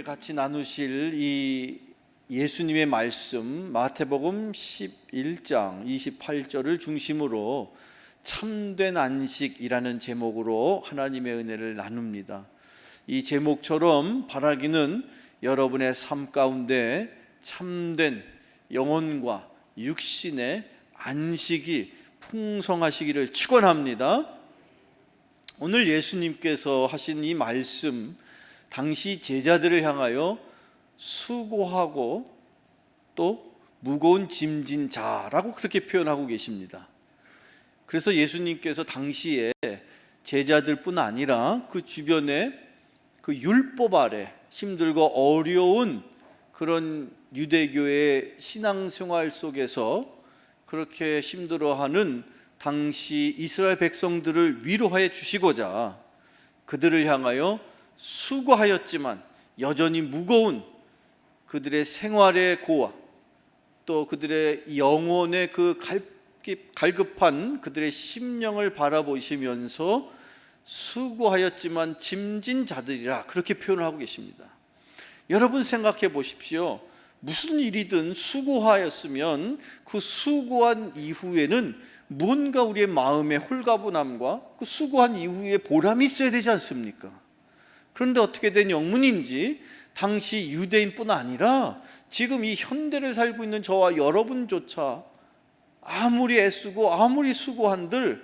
함께 같이 나누실 이 예수님의 말씀 마태복음 11장 28절을 중심으로 참된 안식이라는 제목으로 하나님의 은혜를 나눕니다. 이 제목처럼 바라기는 여러분의 삶 가운데 참된 영혼과 육신의 안식이 풍성하시기를 축원합니다. 오늘 예수님께서 하신 이 말씀, 당시 제자들을 향하여 수고하고 또 무거운 짐진 자라고 그렇게 표현하고 계십니다. 그래서 예수님께서 당시에 제자들뿐 아니라 그 주변에 그 율법 아래 힘들고 어려운 그런 유대교의 신앙생활 속에서 그렇게 힘들어하는 당시 이스라엘 백성들을 위로해 주시고자 그들을 향하여 수고하였지만 여전히 무거운 그들의 생활의 고와 또 그들의 영혼의 그 갈급한 그들의 심령을 바라보시면서 수고하였지만 짐진 자들이라 그렇게 표현을 하고 계십니다. 여러분 생각해 보십시오. 무슨 일이든 수고하였으면 그 수고한 이후에는 무언가 우리의 마음의 홀가분함과 그 수고한 이후에 보람이 있어야 되지 않습니까? 그런데 어떻게 된 영문인지 당시 유대인뿐 아니라 지금 이 현대를 살고 있는 저와 여러분조차 아무리 애쓰고 아무리 수고한들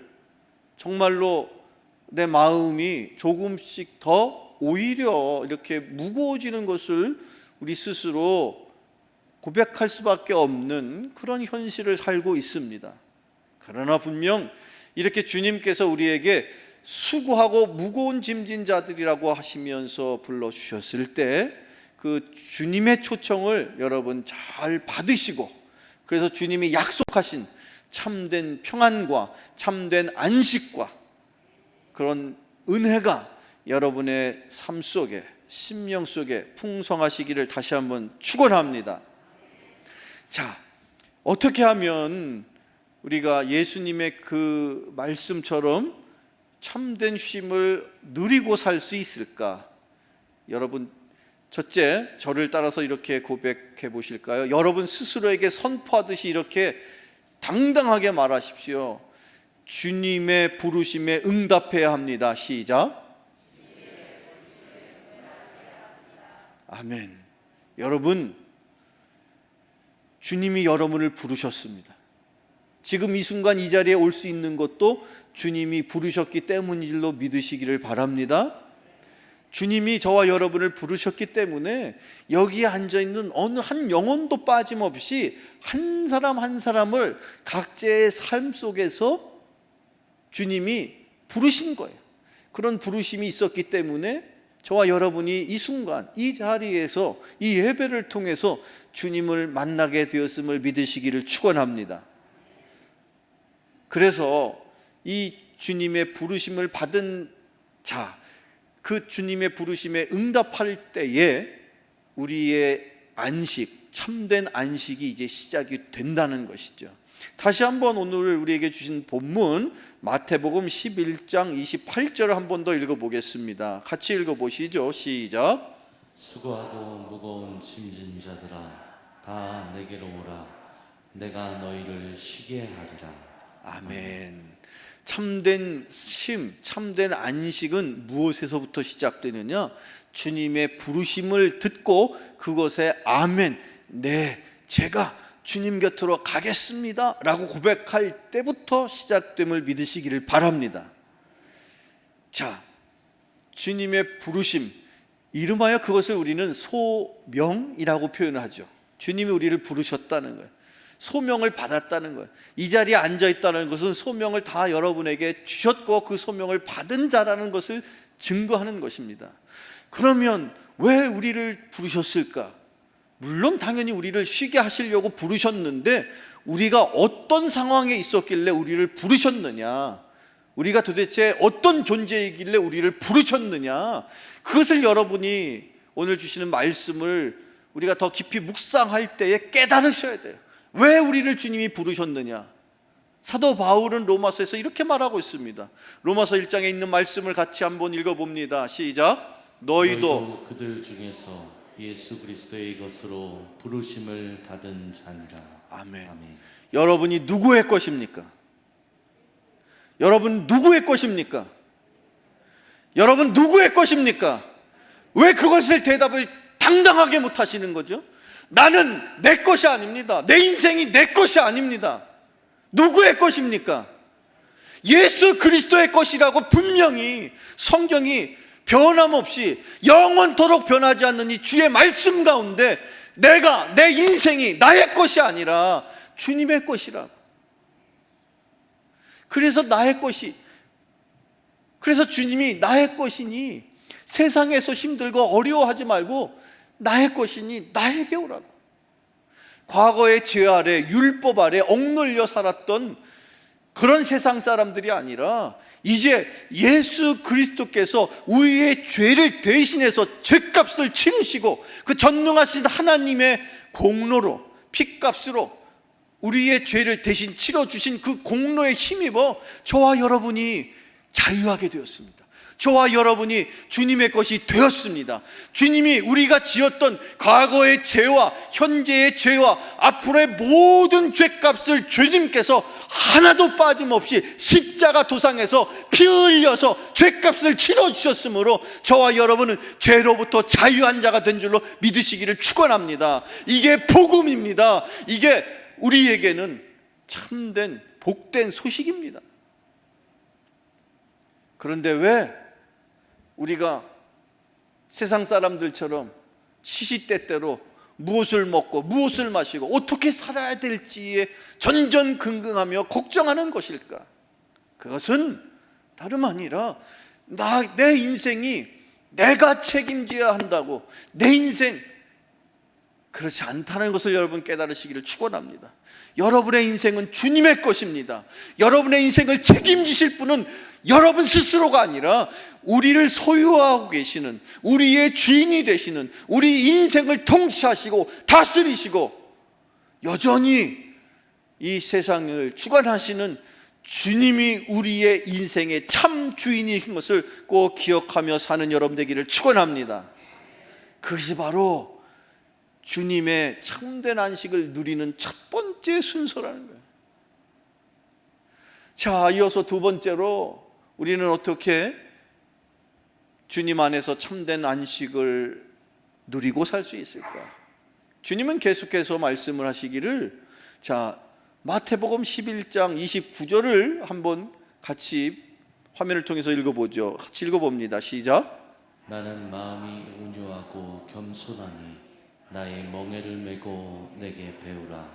정말로 내 마음이 조금씩 더 오히려 이렇게 무거워지는 것을 우리 스스로 고백할 수밖에 없는 그런 현실을 살고 있습니다. 그러나 분명 이렇게 주님께서 우리에게 수고하고 무거운 짐진 자들이라고 하시면서 불러주셨을 때 그 주님의 초청을 여러분 잘 받으시고 그래서 주님이 약속하신 참된 평안과 참된 안식과 그런 은혜가 여러분의 삶 속에 심령 속에 풍성하시기를 다시 한번 축원합니다. 자, 어떻게 하면 우리가 예수님의 그 말씀처럼 참된 쉼을 누리고 살 수 있을까? 여러분, 첫째, 저를 따라서 이렇게 고백해 보실까요? 여러분 스스로에게 선포하듯이 이렇게 당당하게 말하십시오. 주님의 부르심에 응답해야 합니다. 시작. 아멘. 여러분, 주님이 여러분을 부르셨습니다. 지금 이 순간 이 자리에 올 수 있는 것도 주님이 부르셨기 때문인 줄로 믿으시기를 바랍니다. 주님이 저와 여러분을 부르셨기 때문에 여기에 앉아있는 어느 한 영혼도 빠짐없이 한 사람 한 사람을 각자의 삶 속에서 주님이 부르신 거예요. 그런 부르심이 있었기 때문에 저와 여러분이 이 순간 이 자리에서 이 예배를 통해서 주님을 만나게 되었음을 믿으시기를 축원합니다. 그래서 이 주님의 부르심을 받은 자, 그 주님의 부르심에 응답할 때에 우리의 안식, 참된 안식이 이제 시작이 된다는 것이죠. 다시 한번 오늘 우리에게 주신 본문 마태복음 11장 28절을 한 번 더 읽어보겠습니다. 같이 읽어보시죠. 시작. 수고하고 무거운 짐진 자들아 다 내게로 오라. 내가 너희를 쉬게 하리라. 아멘. 참된 쉼, 참된 안식은 무엇에서부터 시작되느냐? 주님의 부르심을 듣고 그것에 아멘, 네, 제가 주님 곁으로 가겠습니다 라고 고백할 때부터 시작됨을 믿으시기를 바랍니다. 자, 주님의 부르심, 이름하여 그것을 우리는 소명이라고 표현을 하죠. 주님이 우리를 부르셨다는 거예요. 소명을 받았다는 거예요. 이 자리에 앉아있다는 것은 소명을 다 여러분에게 주셨고 그 소명을 받은 자라는 것을 증거하는 것입니다. 그러면 왜 우리를 부르셨을까? 물론 당연히 우리를 쉬게 하시려고 부르셨는데 우리가 어떤 상황에 있었길래 우리를 부르셨느냐, 우리가 도대체 어떤 존재이길래 우리를 부르셨느냐, 그것을 여러분이 오늘 주시는 말씀을 우리가 더 깊이 묵상할 때에 깨달으셔야 돼요. 왜 우리를 주님이 부르셨느냐? 사도 바울은 로마서에서 이렇게 말하고 있습니다. 로마서 1장에 있는 말씀을 같이 한번 읽어봅니다. 시작. 너희도 그들 중에서 예수 그리스도의 것으로 부르심을 받은 자니라. 아멘. 아멘. 여러분이 누구의 것입니까? 여러분 누구의 것입니까? 여러분 누구의 것입니까? 왜 그것을 대답을 당당하게 못 하시는 거죠? 나는 내 것이 아닙니다. 내 인생이 내 것이 아닙니다. 누구의 것입니까? 예수 그리스도의 것이라고 분명히 성경이 변함없이 영원토록 변하지 않는 이 주의 말씀 가운데 내 인생이 나의 것이 아니라 주님의 것이라고. 그래서 주님이 나의 것이니 세상에서 힘들고 어려워하지 말고 나의 것이니 나에게 오라고. 과거의 죄 아래, 율법 아래 억눌려 살았던 그런 세상 사람들이 아니라 이제 예수 그리스도께서 우리의 죄를 대신해서 죄값을 치르시고 그 전능하신 하나님의 공로로, 핏값으로 우리의 죄를 대신 치러주신 그 공로에 힘입어 저와 여러분이 자유하게 되었습니다. 저와 여러분이 주님의 것이 되었습니다. 주님이 우리가 지었던 과거의 죄와 현재의 죄와 앞으로의 모든 죄값을 주님께서 하나도 빠짐없이 십자가 도상에서 피 흘려서 죄값을 치러주셨으므로 저와 여러분은 죄로부터 자유한 자가 된 줄로 믿으시기를 축원합니다. 이게 복음입니다. 이게 우리에게는 참된 복된 소식입니다. 그런데 왜 우리가 세상 사람들처럼 시시때때로 무엇을 먹고 무엇을 마시고 어떻게 살아야 될지에 전전긍긍하며 걱정하는 것일까? 그것은 다름 아니라 내 인생이 내가 책임져야 한다고, 내 인생 그렇지 않다는 것을 여러분 깨달으시기를 축원합니다. 여러분의 인생은 주님의 것입니다. 여러분의 인생을 책임지실 분은 여러분 스스로가 아니라 우리를 소유하고 계시는, 우리의 주인이 되시는, 우리 인생을 통치하시고 다스리시고 여전히 이 세상을 주관하시는 주님이 우리의 인생의 참 주인인 것을 꼭 기억하며 사는 여러분 되기를 축원합니다. 그것이 바로 주님의 참된 안식을 누리는 첫 번째 순서라는 거예요. 자, 이어서 두 번째로 우리는 어떻게 주님 안에서 참된 안식을 누리고 살 수 있을까? 주님은 계속해서 말씀을 하시기를, 자, 마태복음 11장 29절을 한번 같이 화면을 통해서 읽어보죠. 같이 읽어봅니다. 시작. 나는 마음이 온유하고 겸손하니 나의 멍에를 메고 내게 배우라.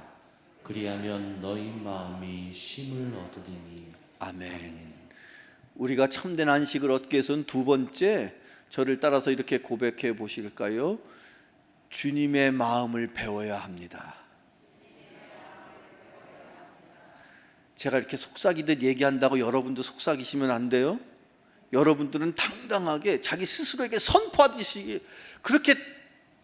그리하면 너희 마음이 쉼을 얻으리니. 아멘. 우리가 참된 안식을 얻기 위해서는 두 번째, 저를 따라서 이렇게 고백해 보실까요? 주님의 마음을 배워야 합니다. 제가 이렇게 속삭이듯 얘기한다고 여러분도 속삭이시면 안 돼요. 여러분들은 당당하게 자기 스스로에게 선포하듯이 그렇게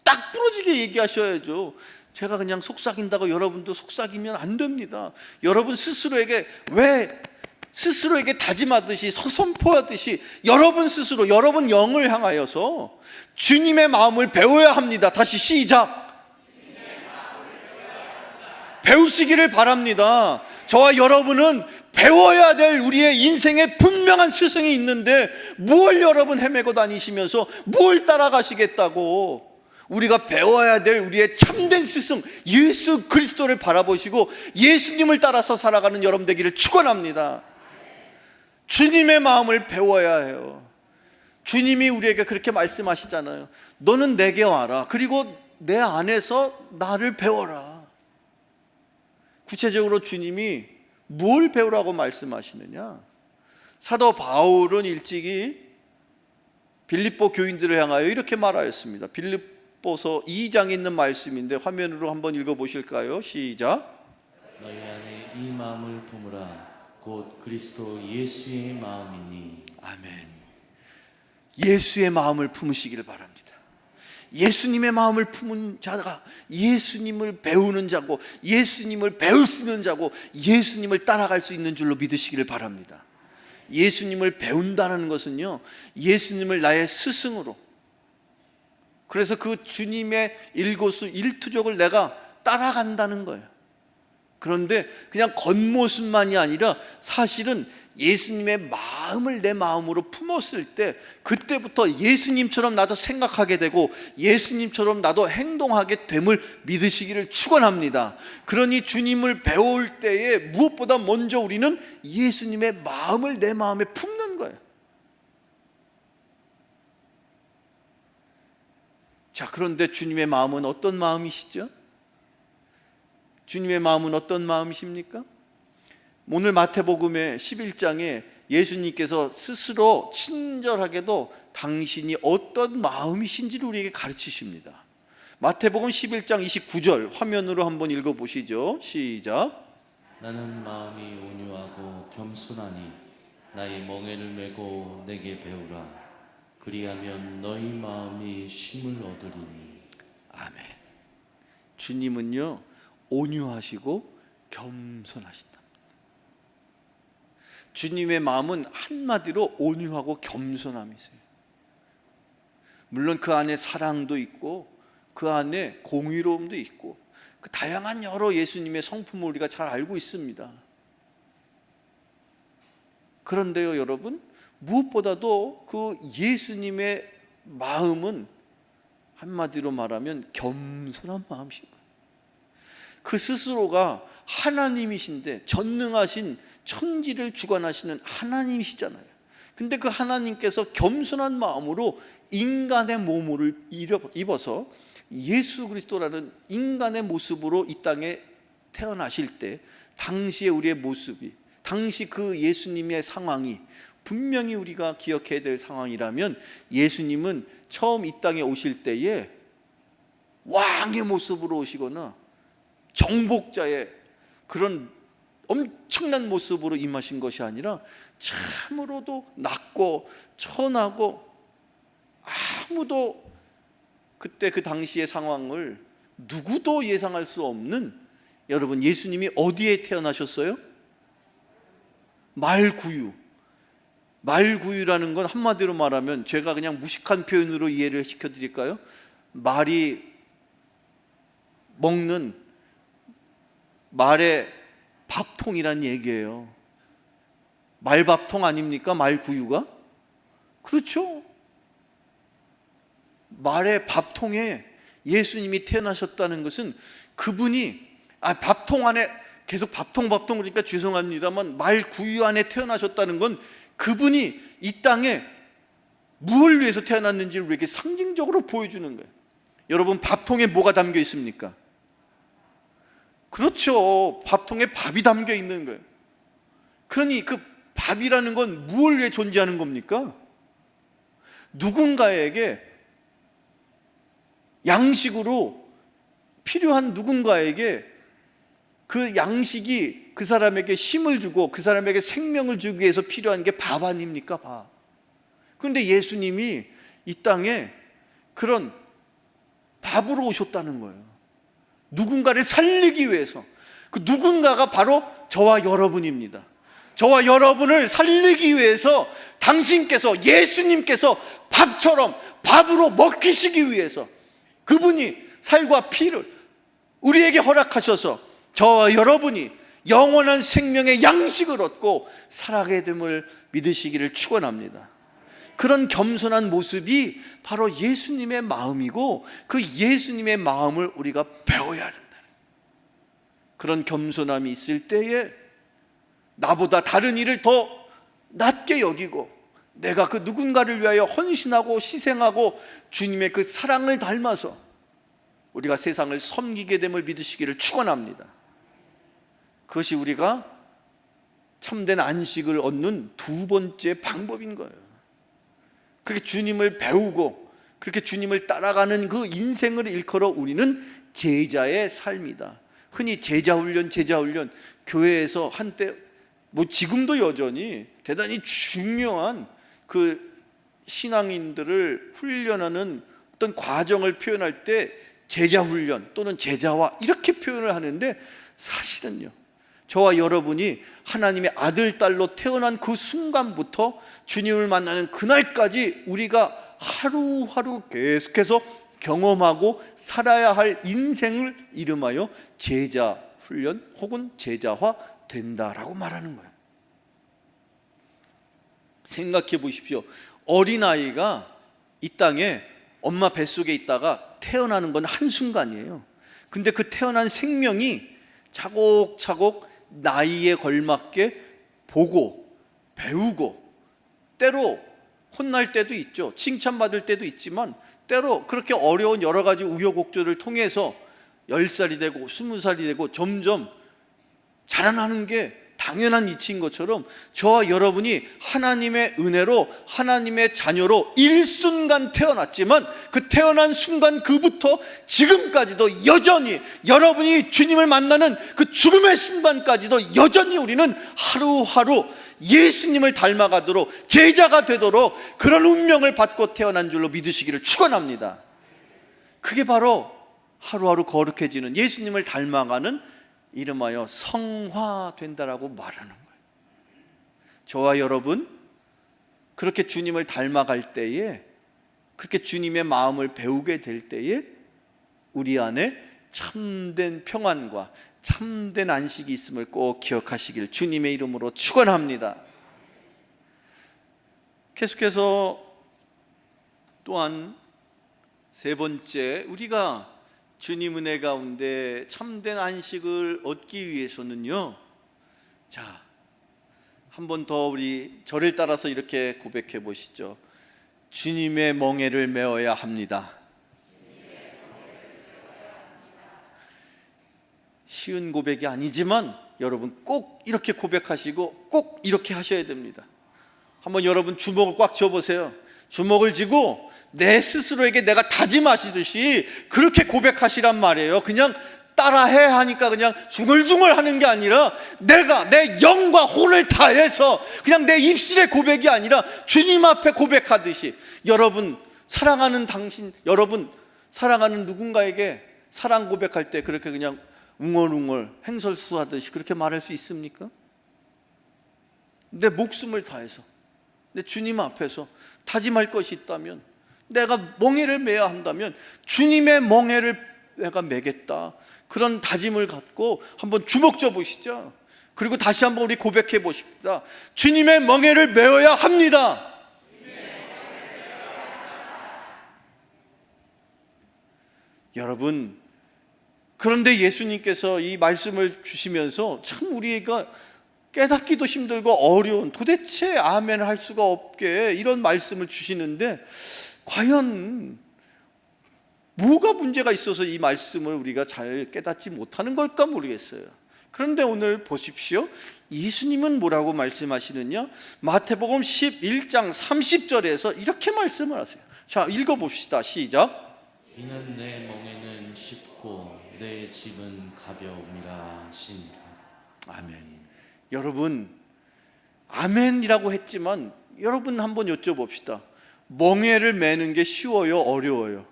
딱 부러지게 얘기하셔야죠. 제가 그냥 속삭인다고 여러분도 속삭이면 안 됩니다. 여러분 스스로에게 다짐하듯이 선포하듯이 여러분 스스로 여러분 영을 향하여서 주님의 마음을 배워야 합니다. 다시 시작. 배우시기를 바랍니다. 저와 여러분은 배워야 될 우리의 인생에 분명한 스승이 있는데 뭘 여러분 헤매고 다니시면서 뭘 따라가시겠다고. 우리가 배워야 될 우리의 참된 스승 예수 그리스도를 바라보시고 예수님을 따라서 살아가는 여러분 되기를 축원합니다. 주님의 마음을 배워야 해요. 주님이 우리에게 그렇게 말씀하시잖아요. 너는 내게 와라. 그리고 내 안에서 나를 배워라. 구체적으로 주님이 뭘 배우라고 말씀하시느냐? 사도 바울은 일찍이 빌립보 교인들을 향하여 이렇게 말하였습니다. 빌립보서 2장에 있는 말씀인데 화면으로 한번 읽어보실까요? 시작. 너희 안에 이 마음을 품으라. 곧 그리스도 예수의 마음이니. 아멘. 예수의 마음을 품으시기를 바랍니다. 예수님의 마음을 품은 자가 예수님을 배우는 자고 예수님을 배울 수 있는 자고 예수님을 따라갈 수 있는 줄로 믿으시기를 바랍니다. 예수님을 배운다는 것은요, 예수님을 나의 스승으로, 그래서 그 주님의 일거수 일투족을 내가 따라간다는 거예요. 그런데 그냥 겉모습만이 아니라 사실은 예수님의 마음을 내 마음으로 품었을 때 그때부터 예수님처럼 나도 생각하게 되고 예수님처럼 나도 행동하게 됨을 믿으시기를 축원합니다. 그러니 주님을 배울 때에 무엇보다 먼저 우리는 예수님의 마음을 내 마음에 품는 거예요. 자, 그런데 주님의 마음은 어떤 마음이시죠? 주님의 마음은 어떤 마음이십니까? 오늘 마태복음의 11장에 예수님께서 스스로 친절하게도 당신이 어떤 마음이신지를 우리에게 가르치십니다. 마태복음 11장 29절 화면으로 한번 읽어보시죠. 시작. 나는 마음이 온유하고 겸손하니 나의 멍에를 메고 내게 배우라. 그리하면 너희 마음이 쉼을 얻으리니. 아멘. 주님은요 온유하시고 겸손하시다. 주님의 마음은 한마디로 온유하고 겸손함이세요. 물론 그 안에 사랑도 있고 그 안에 공의로움도 있고 그 다양한 여러 예수님의 성품을 우리가 잘 알고 있습니다. 그런데요 여러분, 무엇보다도 그 예수님의 마음은 한마디로 말하면 겸손한 마음이신 거예요. 그 스스로가 하나님이신데 전능하신 천지를 주관하시는 하나님이시잖아요. 근데 그 하나님께서 겸손한 마음으로 인간의 몸을 입어서 예수 그리스도라는 인간의 모습으로 이 땅에 태어나실 때 당시의 우리의 모습이, 당시 그 예수님의 상황이 분명히 우리가 기억해야 될 상황이라면 예수님은 처음 이 땅에 오실 때에 왕의 모습으로 오시거나 정복자의 그런 엄청난 모습으로 임하신 것이 아니라 참으로도 낮고 천하고 아무도 그때 그 당시의 상황을 누구도 예상할 수 없는, 여러분 예수님이 어디에 태어나셨어요? 말구유. 말구유라는 건 한마디로 말하면 제가 그냥 무식한 표현으로 이해를 시켜드릴까요? 말이 먹는 말의 밥통이란 얘기예요. 말밥통 아닙니까? 말구유가? 그렇죠. 말의 밥통에 예수님이 태어나셨다는 것은 그분이 밥통 안에 계속 밥통 그러니까 죄송합니다만 말구유 안에 태어나셨다는 건 그분이 이 땅에 무엇을 위해서 태어났는지를 우리에게 상징적으로 보여주는 거예요. 여러분 밥통에 뭐가 담겨 있습니까? 그렇죠. 밥통에 밥이 담겨 있는 거예요. 그러니 그 밥이라는 건 무엇을 위해 존재하는 겁니까? 누군가에게 양식으로 필요한 누군가에게 그 양식이 그 사람에게 힘을 주고 그 사람에게 생명을 주기 위해서 필요한 게 밥 아닙니까? 밥. 그런데 예수님이 이 땅에 그런 밥으로 오셨다는 거예요. 누군가를 살리기 위해서. 그 누군가가 바로 저와 여러분입니다. 저와 여러분을 살리기 위해서 당신께서, 예수님께서 밥처럼 밥으로 먹히시기 위해서 그분이 살과 피를 우리에게 허락하셔서 저와 여러분이 영원한 생명의 양식을 얻고 살아가게 됨을 믿으시기를 축원합니다. 그런 겸손한 모습이 바로 예수님의 마음이고 그 예수님의 마음을 우리가 배워야 된다. 그런 겸손함이 있을 때에 나보다 다른 이를 더 낮게 여기고 내가 그 누군가를 위하여 헌신하고 희생하고 주님의 그 사랑을 닮아서 우리가 세상을 섬기게 됨을 믿으시기를 축원합니다. 그것이 우리가 참된 안식을 얻는 두 번째 방법인 거예요. 그렇게 주님을 배우고 그렇게 주님을 따라가는 그 인생을 일컬어 우리는 제자의 삶이다. 흔히 제자훈련 교회에서 한때 지금도 여전히 대단히 중요한 그 신앙인들을 훈련하는 어떤 과정을 표현할 때 제자훈련 또는 제자화 이렇게 표현을 하는데, 사실은요 저와 여러분이 하나님의 아들 딸로 태어난 그 순간부터 주님을 만나는 그날까지 우리가 하루하루 계속해서 경험하고 살아야 할 인생을 이름하여 제자 훈련 혹은 제자화 된다라고 말하는 거예요. 생각해 보십시오. 어린아이가 이 땅에 엄마 뱃속에 있다가 태어나는 건 한순간이에요. 근데 그 태어난 생명이 차곡차곡 나이에 걸맞게 보고 배우고, 때로 혼날 때도 있죠. 칭찬받을 때도 있지만 때로 그렇게 어려운 여러 가지 우여곡절을 통해서 10살이 되고 20살이 되고 점점 자라나는 게 당연한 이치인 것처럼 저와 여러분이 하나님의 은혜로 하나님의 자녀로 일순간 태어났지만 그 태어난 순간 그부터 지금까지도 여전히 여러분이 주님을 만나는 그 죽음의 순간까지도 여전히 우리는 하루하루 예수님을 닮아가도록 제자가 되도록 그런 운명을 받고 태어난 줄로 믿으시기를 축원합니다. 그게 바로 하루하루 거룩해지는 예수님을 닮아가는 이름하여 성화된다라고 말하는 거예요. 저와 여러분 그렇게 주님을 닮아갈 때에, 그렇게 주님의 마음을 배우게 될 때에 우리 안에 참된 평안과 참된 안식이 있음을 꼭 기억하시길 주님의 이름으로 축원합니다. 계속해서 또한 세 번째, 우리가 주님 은혜 가운데 참된 안식을 얻기 위해서는요, 자, 한 번 더 우리 저를 따라서 이렇게 고백해 보시죠. 주님의 멍에를 메어야 합니다. 쉬운 고백이 아니지만 여러분 꼭 이렇게 고백하시고 꼭 이렇게 하셔야 됩니다. 한번 여러분 주먹을 꽉 쥐어보세요. 주먹을 쥐고 내 스스로에게 내가 다짐하시듯이 그렇게 고백하시란 말이에요. 그냥 따라해 하니까 그냥 중얼중얼 하는 게 아니라 내가 내 영과 혼을 다해서 그냥 내 입술의 고백이 아니라 주님 앞에 고백하듯이, 여러분 사랑하는 당신, 여러분 사랑하는 누군가에게 사랑 고백할 때 그렇게 그냥 웅얼웅얼 행설수하듯이 그렇게 말할 수 있습니까? 내 목숨을 다해서 내 주님 앞에서 다짐할 것이 있다면, 내가 멍에를 매야 한다면 주님의 멍에를 내가 매겠다, 그런 다짐을 갖고 한번 주먹 쥐어 보시죠. 그리고 다시 한번 우리 고백해 보십시다. 주님의 멍에를 메어야 합니다. 여러분, 그런데 예수님께서 이 말씀을 주시면서 참 우리가 깨닫기도 힘들고 어려운, 도대체 아멘 할 수가 없게 이런 말씀을 주시는데 과연 뭐가 문제가 있어서 이 말씀을 우리가 잘 깨닫지 못하는 걸까 모르겠어요. 그런데 오늘 보십시오. 예수님은 뭐라고 말씀하시느냐? 마태복음 11장 30절에서 이렇게 말씀을 하세요. 자, 읽어봅시다. 시작. 이는 내 멍에는 쉽고 내 짐은 가벼움이라 하시니라. 아멘. 여러분, 아멘이라고 했지만 여러분 한번 여쭤봅시다. 멍에를 매는 게 쉬워요, 어려워요?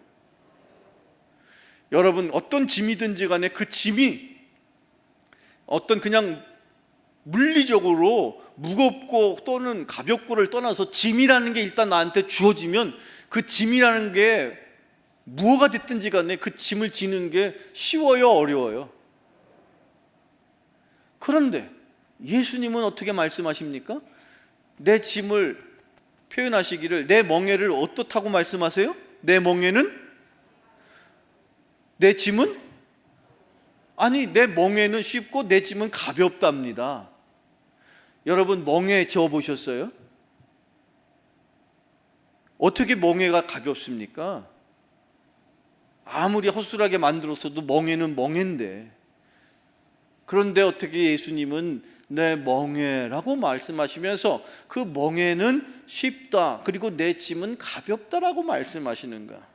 여러분, 어떤 짐이든지 간에 그 짐이 어떤 그냥 물리적으로 무겁고 또는 가볍고를 떠나서 짐이라는 게 일단 나한테 주어지면 그 짐이라는 게 무엇가 됐든지 간에 그 짐을 지는 게 쉬워요, 어려워요? 그런데 예수님은 어떻게 말씀하십니까? 내 짐을 표현하시기를, 내 멍에를 어떻다고 말씀하세요? 내 멍에는? 내 짐은? 아니, 내 멍에는 쉽고 내 짐은 가볍답니다. 여러분, 멍에 지어보셨어요? 어떻게 멍에가 가볍습니까? 아무리 허술하게 만들었어도 멍에는 멍에인데, 그런데 어떻게 예수님은 내 멍에라고 말씀하시면서 그 멍에는 쉽다, 그리고 내 짐은 가볍다라고 말씀하시는가?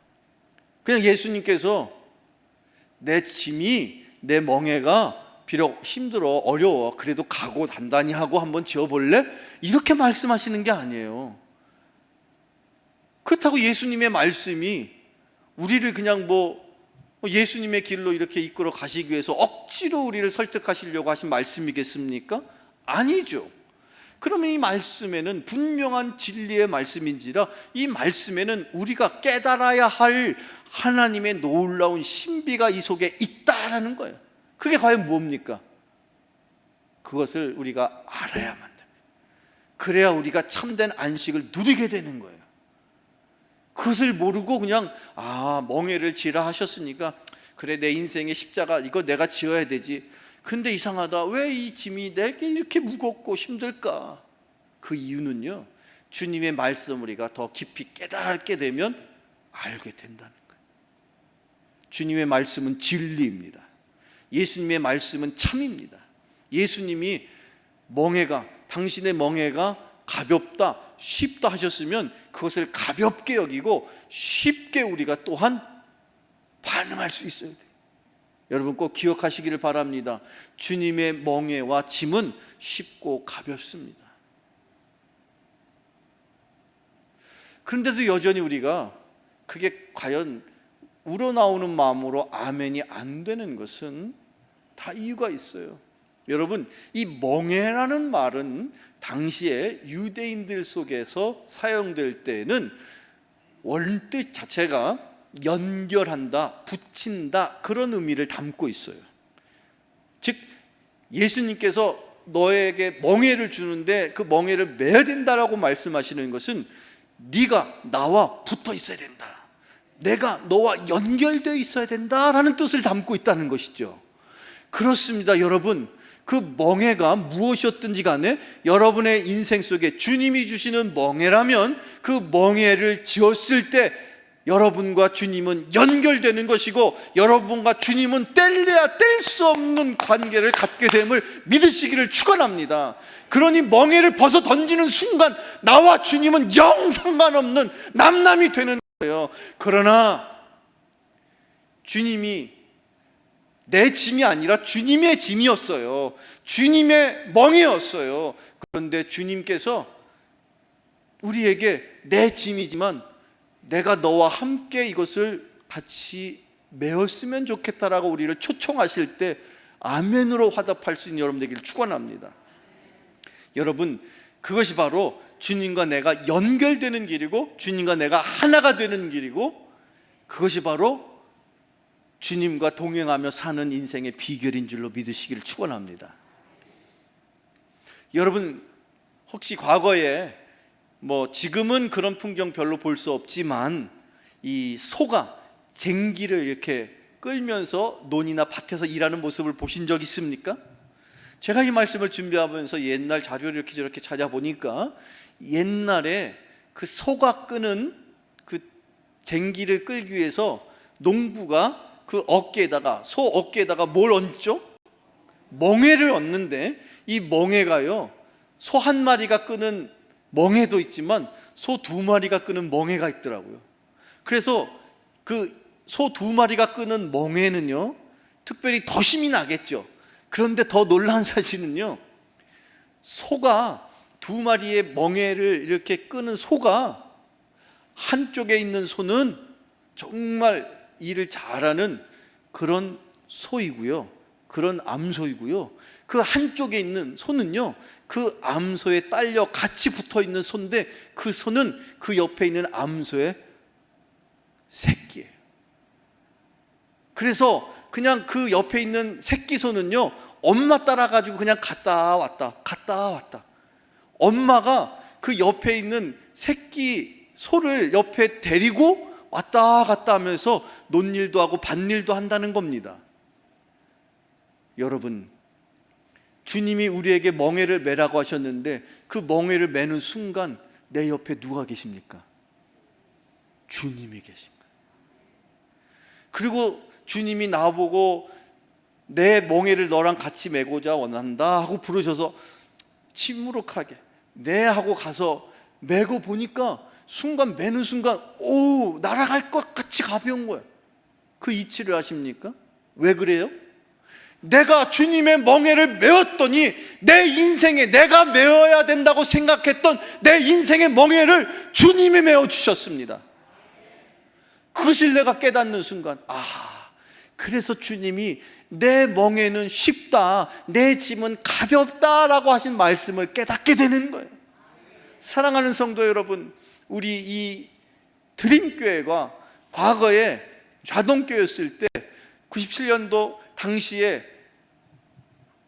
그냥 예수님께서 내 짐이, 내 멍에가 비록 힘들어 어려워 그래도 가고 단단히 하고 한번 지어볼래? 이렇게 말씀하시는 게 아니에요. 그렇다고 예수님의 말씀이 우리를 그냥 예수님의 길로 이렇게 이끌어 가시기 위해서 억지로 우리를 설득하시려고 하신 말씀이겠습니까? 아니죠. 그러면 이 말씀에는 분명한 진리의 말씀인지라 이 말씀에는 우리가 깨달아야 할 하나님의 놀라운 신비가 이 속에 있다라는 거예요. 그게 과연 뭡니까? 그것을 우리가 알아야만 됩니다. 그래야 우리가 참된 안식을 누리게 되는 거예요. 그것을 모르고 그냥 멍에를 지라 하셨으니까 그래, 내 인생의 십자가 이거 내가 지어야 되지. 근데 이상하다, 왜 이 짐이 내게 이렇게 무겁고 힘들까? 그 이유는요, 주님의 말씀을 우리가 더 깊이 깨닫게 되면 알게 된다는 거예요. 주님의 말씀은 진리입니다. 예수님의 말씀은 참입니다. 예수님이 당신의 멍에가 가볍다, 쉽다 하셨으면 그것을 가볍게 여기고 쉽게 우리가 또한 반응할 수 있어야 돼요. 여러분 꼭 기억하시기를 바랍니다. 주님의 멍에와 짐은 쉽고 가볍습니다. 그런데도 여전히 우리가 그게 과연 우러나오는 마음으로 아멘이 안 되는 것은 다 이유가 있어요. 여러분, 이 멍에라는 말은 당시에 유대인들 속에서 사용될 때는 원뜻 자체가 연결한다, 붙인다, 그런 의미를 담고 있어요. 즉 예수님께서 너에게 멍에를 주는데 그 멍에를 매야 된다라고 말씀하시는 것은 네가 나와 붙어 있어야 된다, 내가 너와 연결되어 있어야 된다라는 뜻을 담고 있다는 것이죠. 그렇습니다. 여러분, 그 멍에가 무엇이었든지 간에 여러분의 인생 속에 주님이 주시는 멍에라면 그 멍에를 지었을 때 여러분과 주님은 연결되는 것이고 여러분과 주님은 뗄래야 뗄 수 없는 관계를 갖게 됨을 믿으시기를 축원합니다. 그러니 멍에를 벗어 던지는 순간 나와 주님은 영 상관없는 남남이 되는 거예요. 그러나 주님이 내 짐이 아니라 주님의 짐이었어요. 주님의 멍에였어요. 그런데 주님께서 우리에게 내 짐이지만 내가 너와 함께 이것을 같이 메었으면 좋겠다라고 우리를 초청하실 때 아멘으로 화답할 수 있는 여러분 되기를 축원합니다. 여러분, 그것이 바로 주님과 내가 연결되는 길이고 주님과 내가 하나가 되는 길이고 그것이 바로 주님과 동행하며 사는 인생의 비결인 줄로 믿으시기를 축원합니다. 여러분, 혹시 과거에 지금은 그런 풍경 별로 볼 수 없지만 이 소가 쟁기를 이렇게 끌면서 논이나 밭에서 일하는 모습을 보신 적 있습니까? 제가 이 말씀을 준비하면서 옛날 자료를 이렇게 저렇게 찾아보니까 옛날에 그 소가 끄는 그 쟁기를 끌기 위해서 농부가 그 어깨에다가, 소 어깨에다가 뭘 얹죠? 멍에를 얹는데 이 멍에가요, 소 한 마리가 끄는 멍에도 있지만 소 두 마리가 끄는 멍에가 있더라고요. 그래서 그 소 두 마리가 끄는 멍에는요 특별히 더 힘이 나겠죠. 그런데 더 놀라운 사실은요, 소가 두 마리의 멍에를 이렇게 끄는 소가 한쪽에 있는 소는 정말 일을 잘하는 그런 소이고요, 그런 암소이고요, 그 한쪽에 있는 소는요 그 암소에 딸려 같이 붙어 있는 소인데 그 소는 그 옆에 있는 암소의 새끼예요. 그래서 그냥 그 옆에 있는 새끼 소는요 엄마 따라가지고 그냥 갔다 왔다. 엄마가 그 옆에 있는 새끼 소를 옆에 데리고 왔다 갔다 하면서 논일도 하고 밭일도 한다는 겁니다. 여러분, 주님이 우리에게 멍에를 매라고 하셨는데 그 멍에를 매는 순간 내 옆에 누가 계십니까? 주님이 계신 거예요. 그리고 주님이 나보고 내 멍에를 너랑 같이 매고자 원한다 하고 부르셔서 침묵하게 네 하고 가서 매고 보니까 순간 매는 순간 날아갈 것 같이 가벼운 거예요. 그 이치를 아십니까? 왜 그래요? 내가 주님의 멍에를 메었더니 내 인생에 내가 메어야 된다고 생각했던 내 인생의 멍에를 주님이 메어주셨습니다. 그것을 내가 깨닫는 순간 그래서 주님이 내 멍에는 쉽다, 내 짐은 가볍다라고 하신 말씀을 깨닫게 되는 거예요. 사랑하는 성도 여러분, 우리 이 드림교회가 과거에 좌동교회였을 때 97년도 당시에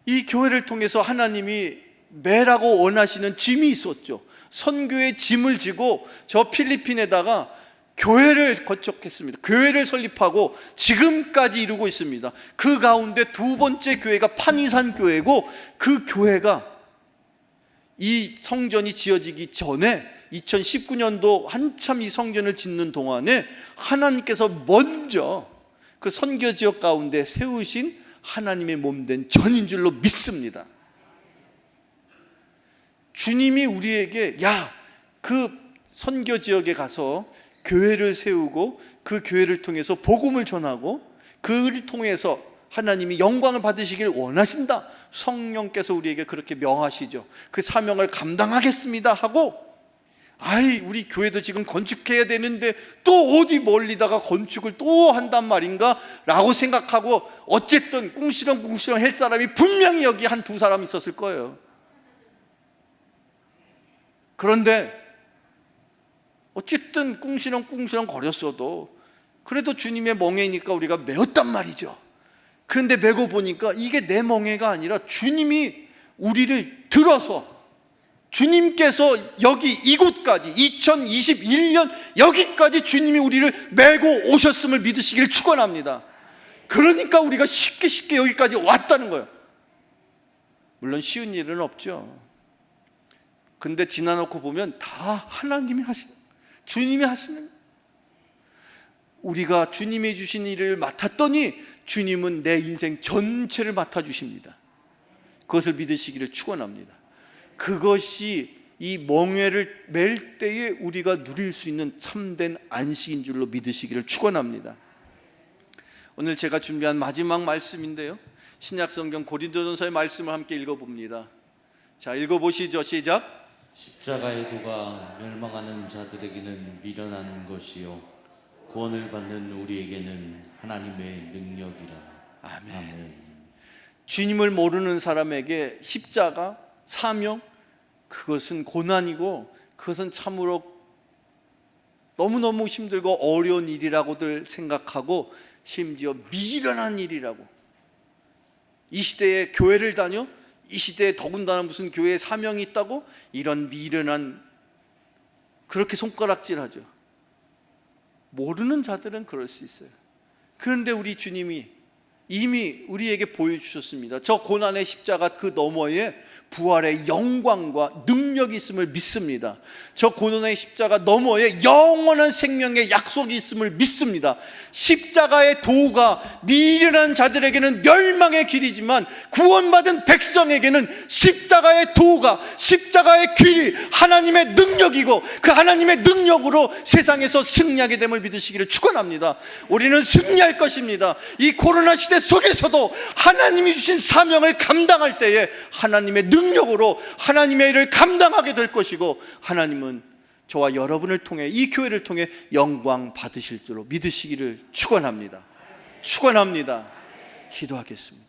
이 교회를 통해서 하나님이 매라고 원하시는 짐이 있었죠. 선교의 짐을 지고 저 필리핀에다가 교회를 건축했습니다. 교회를 설립하고 지금까지 이루고 있습니다. 그 가운데 두 번째 교회가 판이산 교회고, 그 교회가 이 성전이 지어지기 전에 2019년도 한참 이 성전을 짓는 동안에 하나님께서 먼저 그 선교 지역 가운데 세우신 하나님의 몸된 전인 줄로 믿습니다. 주님이 우리에게 그 선교 지역에 가서 교회를 세우고 그 교회를 통해서 복음을 전하고 그를 통해서 하나님이 영광을 받으시길 원하신다, 성령께서 우리에게 그렇게 명하시죠. 그 사명을 감당하겠습니다 하고, 우리 교회도 지금 건축해야 되는데 또 어디 멀리다가 건축을 또 한단 말인가 라고 생각하고, 어쨌든 꿍시렁꿍시렁 할 사람이 분명히 여기 한 두 사람 있었을 거예요. 그런데 어쨌든 꿍시렁꿍시렁 거렸어도 그래도 주님의 멍에니까 우리가 메었단 말이죠. 그런데 메고 보니까 이게 내 멍에가 아니라 주님이 우리를 들어서, 주님께서 여기 이곳까지 2021년 여기까지 주님이 우리를 메고 오셨음을 믿으시길 축원합니다. 그러니까 우리가 쉽게 여기까지 왔다는 거예요. 물론 쉬운 일은 없죠. 근데 지나놓고 보면 다 하나님이 하시는, 주님이 하시는, 우리가 주님이 주신 일을 맡았더니 주님은 내 인생 전체를 맡아주십니다. 그것을 믿으시기를 축원합니다. 그것이 이 멍에를 맬 때에 우리가 누릴 수 있는 참된 안식인 줄로 믿으시기를 축원합니다. 오늘 제가 준비한 마지막 말씀인데요, 신약성경 고린도전서의 말씀을 함께 읽어봅니다. 자, 읽어보시죠. 시작. 십자가의 도가 멸망하는 자들에게는 미련한 것이요 구원을 받는 우리에게는 하나님의 능력이라. 아멘. 주님을 모르는 사람에게 십자가, 사명, 그것은 고난이고 그것은 참으로 너무너무 힘들고 어려운 일이라고들 생각하고, 심지어 미련한 일이라고. 이 시대에 교회를 다녀? 이 시대에 더군다나 무슨 교회에 사명이 있다고? 이런 미련한, 그렇게 손가락질하죠. 모르는 자들은 그럴 수 있어요. 그런데 우리 주님이 이미 우리에게 보여주셨습니다. 저 고난의 십자가 그 너머에 부활의 영광과 능력이 있음을 믿습니다. 저 고난의 십자가 너머에 영원한 생명의 약속이 있음을 믿습니다. 십자가의 도가 미련한 자들에게는 멸망의 길이지만 구원받은 백성에게는 십자가의 도가, 십자가의 길이 하나님의 능력이고, 그 하나님의 능력으로 세상에서 승리하게 됨을 믿으시기를 축원합니다. 우리는 승리할 것입니다. 이 코로나 시대 속에서도 하나님이 주신 사명을 감당할 때에 하나님의 능력으로 하나님의 일을 감당하게 될 것이고, 하나님은 저와 여러분을 통해, 이 교회를 통해 영광 받으실 줄로 믿으시기를 축원합니다. 축원합니다. 기도하겠습니다.